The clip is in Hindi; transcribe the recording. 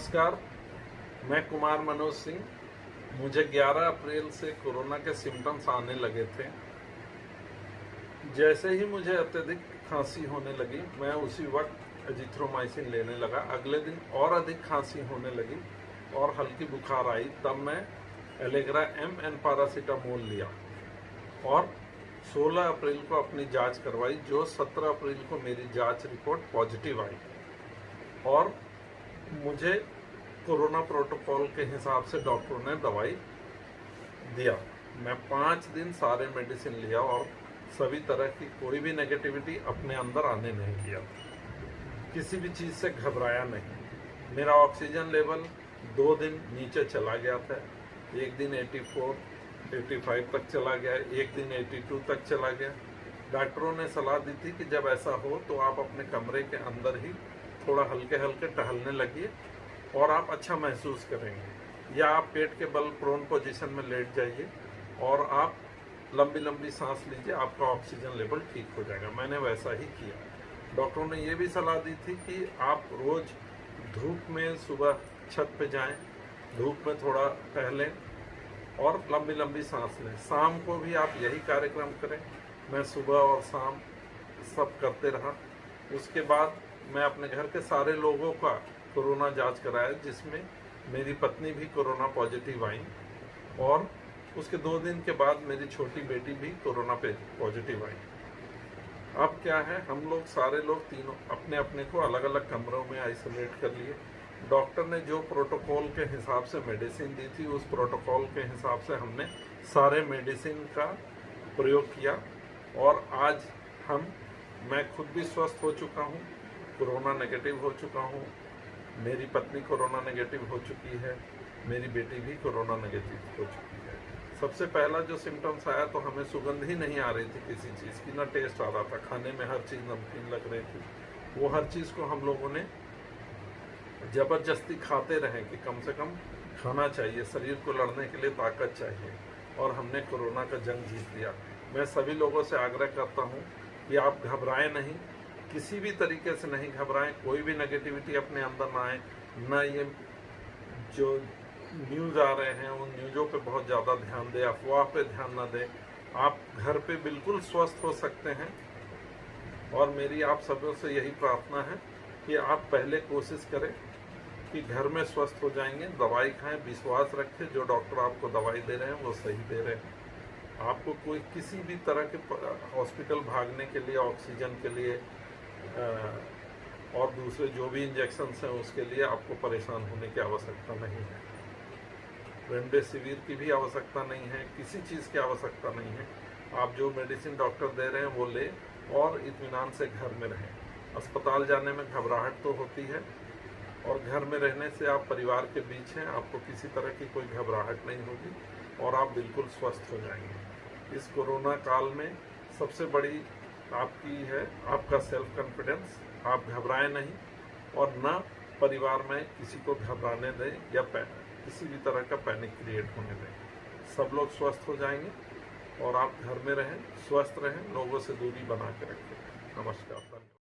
नमस्कार, मैं कुमार मनोज सिंह। मुझे 11 अप्रैल से कोरोना के सिम्टम्स आने लगे थे। जैसे ही मुझे अत्यधिक खांसी होने लगी, मैं उसी वक्त एजिथ्रोमाइसिन लेने लगा। अगले दिन और अधिक खांसी होने लगी और हल्की बुखार आई, तब मैं एलेग्रा एम एन पैरासीटामोल लिया और 16 अप्रैल को अपनी जांच करवाई, जो 17 अप्रैल को मेरी जांच रिपोर्ट पॉजिटिव आई और मुझे कोरोना प्रोटोकॉल के हिसाब से डॉक्टरों ने दवाई दिया। मैं 5 दिन सारे मेडिसिन लिया और सभी तरह की कोई भी नेगेटिविटी अपने अंदर आने नहीं दिया। किसी भी चीज़ से घबराया नहीं। मेरा ऑक्सीजन लेवल 2 दिन नीचे चला गया था। एक दिन 84, 85 तक चला गया, एक दिन 82 तक चला गया। डॉक्टरों ने सलाह दी थी कि जब ऐसा हो तो आप अपने कमरे के अंदर ही थोड़ा हल्के हल्के टहलने लगिए और आप अच्छा महसूस करेंगे, या आप पेट के बल प्रोन पोजीशन में लेट जाइए और आप लंबी लंबी सांस लीजिए, आपका ऑक्सीजन लेवल ठीक हो जाएगा। मैंने वैसा ही किया। डॉक्टरों ने ये भी सलाह दी थी कि आप रोज़ धूप में सुबह छत पे जाएं, धूप में थोड़ा टहलें और लंबी लंबी सांस लें। शाम को भी आप यही कार्यक्रम करें। मैं सुबह और शाम सब करते रहा। उसके बाद मैं अपने घर के सारे लोगों का कोरोना जांच कराया, जिसमें मेरी पत्नी भी कोरोना पॉजिटिव आई और उसके 2 दिन के बाद मेरी छोटी बेटी भी कोरोना पे पॉजिटिव आई। अब क्या है, हम लोग सारे लोग तीनों अपने अपने को अलग अलग कमरों में आइसोलेट कर लिए। डॉक्टर ने जो प्रोटोकॉल के हिसाब से मेडिसिन दी थी, उस प्रोटोकॉल के हिसाब से हमने सारे मेडिसिन का प्रयोग किया और आज मैं खुद भी स्वस्थ हो चुका हूँ, कोरोना नेगेटिव हो चुका हूँ, मेरी पत्नी कोरोना नेगेटिव हो चुकी है, मेरी बेटी भी कोरोना नेगेटिव हो चुकी है। सबसे पहला जो सिम्टम्स आया तो हमें सुगंध ही नहीं आ रही थी किसी चीज़ की, ना टेस्ट आ रहा था, खाने में हर चीज़ नमकीन लग रही थी। वो हर चीज़ को हम लोगों ने ज़बरदस्ती खाते रहें कि कम से कम खाना चाहिए, शरीर को लड़ने के लिए ताकत चाहिए, और हमने कोरोना का जंग जीत लिया। मैं सभी लोगों से आग्रह करता हूँ कि आप घबराएं नहीं, किसी भी तरीके से नहीं घबराएं। कोई भी नेगेटिविटी अपने अंदर ना आए, ना ये जो न्यूज़ आ रहे हैं उन न्यूज़ों पे बहुत ज़्यादा ध्यान दें, अफवाह पे ध्यान ना दें। आप घर पे बिल्कुल स्वस्थ हो सकते हैं और मेरी आप सबों से यही प्रार्थना है कि आप पहले कोशिश करें कि घर में स्वस्थ हो जाएंगे। दवाई खाएं, विश्वास रखें, जो डॉक्टर आपको दवाई दे रहे हैं वो सही दे रहे हैं। आपको कोई किसी भी तरह के हॉस्पिटल भागने के लिए, ऑक्सीजन के लिए और दूसरे जो भी इंजेक्शन्स हैं उसके लिए आपको परेशान होने की आवश्यकता नहीं है। रेमडेसिविर की भी आवश्यकता नहीं है, किसी चीज़ की आवश्यकता नहीं है। आप जो मेडिसिन डॉक्टर दे रहे हैं वो लें और इत्मीनान से घर में रहें। अस्पताल जाने में घबराहट तो होती है और घर में रहने से आप परिवार के बीच हैं, आपको किसी तरह की कोई घबराहट नहीं होगी और आप बिल्कुल स्वस्थ हो जाएंगे। इस कोरोना काल में सबसे बड़ी आपकी है आपका सेल्फ कॉन्फिडेंस। आप घबराएं नहीं और ना परिवार में किसी को घबराने दें या किसी भी तरह का पैनिक क्रिएट होने दें। सब लोग स्वस्थ हो जाएंगे और आप घर में रहें, स्वस्थ रहें, लोगों से दूरी बना के रखें। नमस्कार।